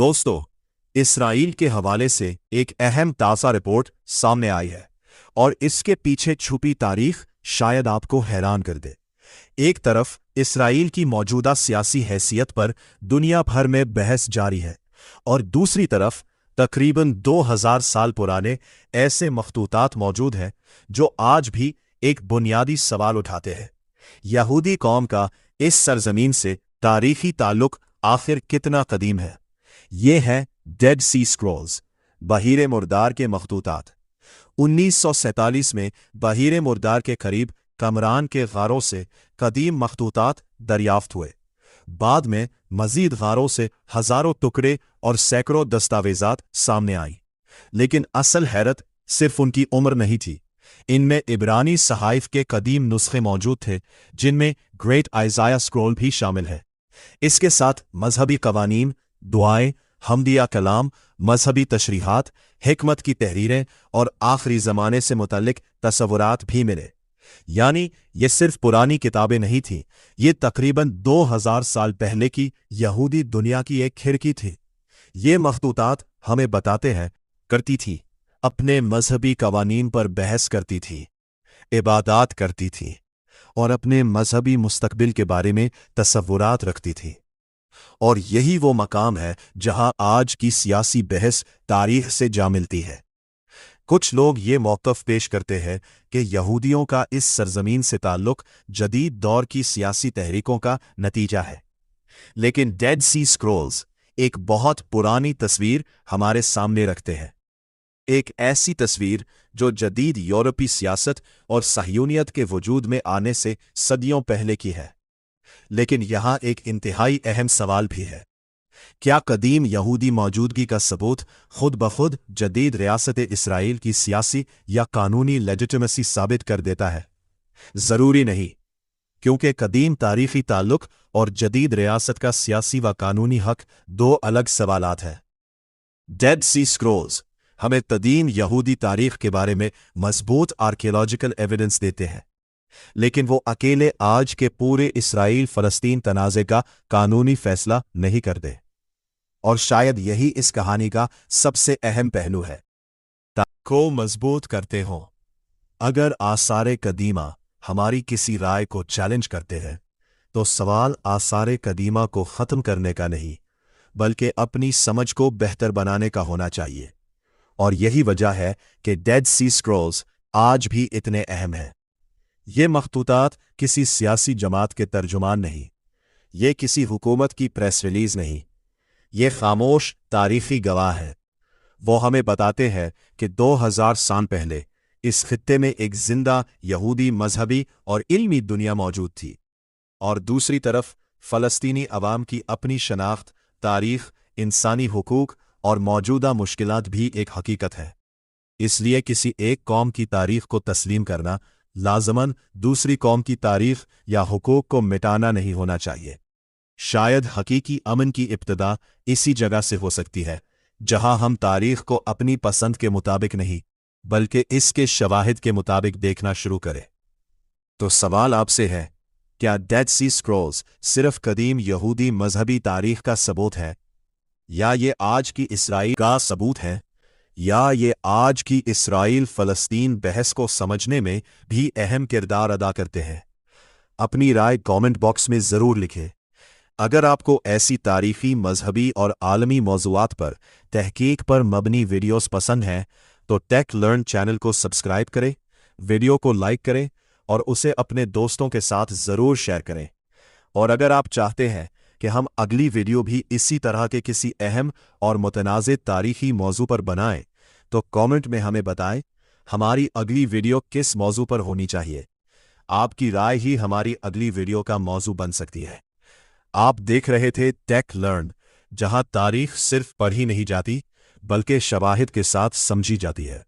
दोस्तों, इसराइल के हवाले से एक अहम ताज़ा रिपोर्ट सामने आई है और इसके पीछे छुपी तारीख शायद आपको हैरान कर दे। एक तरफ इसराइल की मौजूदा सियासी हैसियत पर दुनिया भर में बहस जारी है और दूसरी तरफ तकरीबन 2000 साल पुराने ऐसे मखतूतात मौजूद हैं जो आज भी एक बुनियादी सवाल उठाते हैं। यहूदी कौम का इस सरजमीन से तारीखी ताल्लुक आखिर कितना कदीम है? ये है डेड सी स्क्रॉल्स, बहीरे मुर्दार के मखतूतात। 1947 में बहीरे मुर्दार के करीब कमरान के गारों से कदीम मखतूतात दरियाफ्त हुए। बाद में मजीद गारों से हजारों टुकड़े और सैकड़ों दस्तावेजात सामने आई। लेकिन असल हैरत सिर्फ उनकी उम्र नहीं थी। इनमें इब्रानी सहाइफ के कदीम नुस्खे मौजूद थे, जिनमें ग्रेट आइजाया स्क्रॉल भी शामिल है। इसके साथ मजहबी कवानीन, दुआएं, हमदिया कलाम, मजहबी तशरीहात, हिकमत की तहरीरें और आखिरी ज़माने से मुतल्लिक तसव्वुरात भी मिले। यानी ये सिर्फ पुरानी किताबें नहीं थीं, ये तकरीबन 2000 साल पहले की यहूदी दुनिया की एक खिड़की थी। ये मखतूतात हमें बताते हैं करती थी, अपने मजहबी कवानीन पर बहस करती थी, इबादात करती थी और अपने मजहबी मुस्तकबिल के बारे में तसव्वुरात रखती थी। और यही वो मकाम है जहां आज की सियासी बहस तारीख से जा मिलती है। कुछ लोग ये मौक़िफ़ पेश करते हैं कि यहूदियों का इस सरजमीन से ताल्लुक जदीद दौर की सियासी तहरीकों का नतीजा है। लेकिन डेड सी स्क्रॉल्स एक बहुत पुरानी तस्वीर हमारे सामने रखते हैं, एक ऐसी तस्वीर जो जदीद यूरोपी सियासत और सह्यूनियत के वजूद में आने से सदियों पहले की है। लेकिन यहां एक इंतहाई अहम सवाल भी है। क्या कदीम यहूदी मौजूदगी का सबूत खुद बखुद जदीद रियासत इसराइल की सियासी या कानूनी लेजिटिमेसी साबित कर देता है? जरूरी नहीं, क्योंकि कदीम तारीखी ताल्लुक और जदीद रियासत का सियासी व कानूनी हक दो अलग सवालात हैं। डेड सी स्क्रॉल्स हमें कदीम यहूदी तारीख के बारे में मजबूत आर्कियोलॉजिकल एविडेंस देते हैं, लेकिन वो अकेले आज के पूरे इसराइल फलस्तीन तनाज़े का कानूनी फैसला नहीं करते। और शायद यही इस कहानी का सबसे अहम पहलू है, को मजबूत करते हों। अगर आसारे कदीमा हमारी किसी राय को चैलेंज करते हैं, तो सवाल आसारे कदीमा को ख़त्म करने का नहीं, बल्कि अपनी समझ को बेहतर बनाने का होना चाहिए। और यही वजह है कि डेड सी स्क्रॉल्स आज भी इतने अहम हैं। ये मखतूतात किसी सियासी जमात के तर्जुमान नहीं, ये किसी हुकूमत की प्रेस रिलीज नहीं, ये खामोश तारीखी गवाह है। वो हमें बताते हैं कि 2000 साल पहले इस खित्ते में एक जिंदा यहूदी मजहबी और इल्मी दुनिया मौजूद थी, और दूसरी तरफ फ़लस्तीनी अवाम की अपनी शनाख्त, तारीख, इंसानी हुकूक और मौजूदा मुश्किलात भी एक हकीकत है। इसलिए किसी एक कौम की तारीख को तस्लीम करना लाज़मन दूसरी कौम की तारीख या हुकूक को मिटाना नहीं होना चाहिए। शायद हकीकी अमन की इब्तिदा इसी जगह से हो सकती है, जहां हम तारीख को अपनी पसंद के मुताबिक नहीं, बल्कि इसके शवाहिद के मुताबिक देखना शुरू करें। तो सवाल आपसे है, क्या डेड सी स्क्रॉल्स सिर्फ कदीम यहूदी मजहबी तारीख का सबूत है, या ये आज की इसराइल का सबूत है, या ये आज की इसराइल फ़लस्तीन बहस को समझने में भी अहम किरदार अदा करते हैं? अपनी राय कमेंट बॉक्स में ज़रूर लिखें। अगर आपको ऐसी तारीखी, मजहबी और आलमी मौज़ूआत पर तहकीक पर मबनी वीडियोस पसंद हैं, तो टेक लर्न चैनल को सब्सक्राइब करें, वीडियो को लाइक करें और उसे अपने दोस्तों के साथ ज़रूर शेयर करें। और अगर आप चाहते हैं कि हम अगली वीडियो भी इसी तरह के किसी अहम और मुतनाज़े तारीखी मौजू पर बनाएं, तो कमेंट में हमें बताएं हमारी अगली वीडियो किस मौजू पर होनी चाहिए। आपकी राय ही हमारी अगली वीडियो का मौजू बन सकती है। आप देख रहे थे टेक लर्न, जहां तारीख सिर्फ पढ़ी नहीं जाती, बल्कि शवाहिद के साथ समझी जाती है।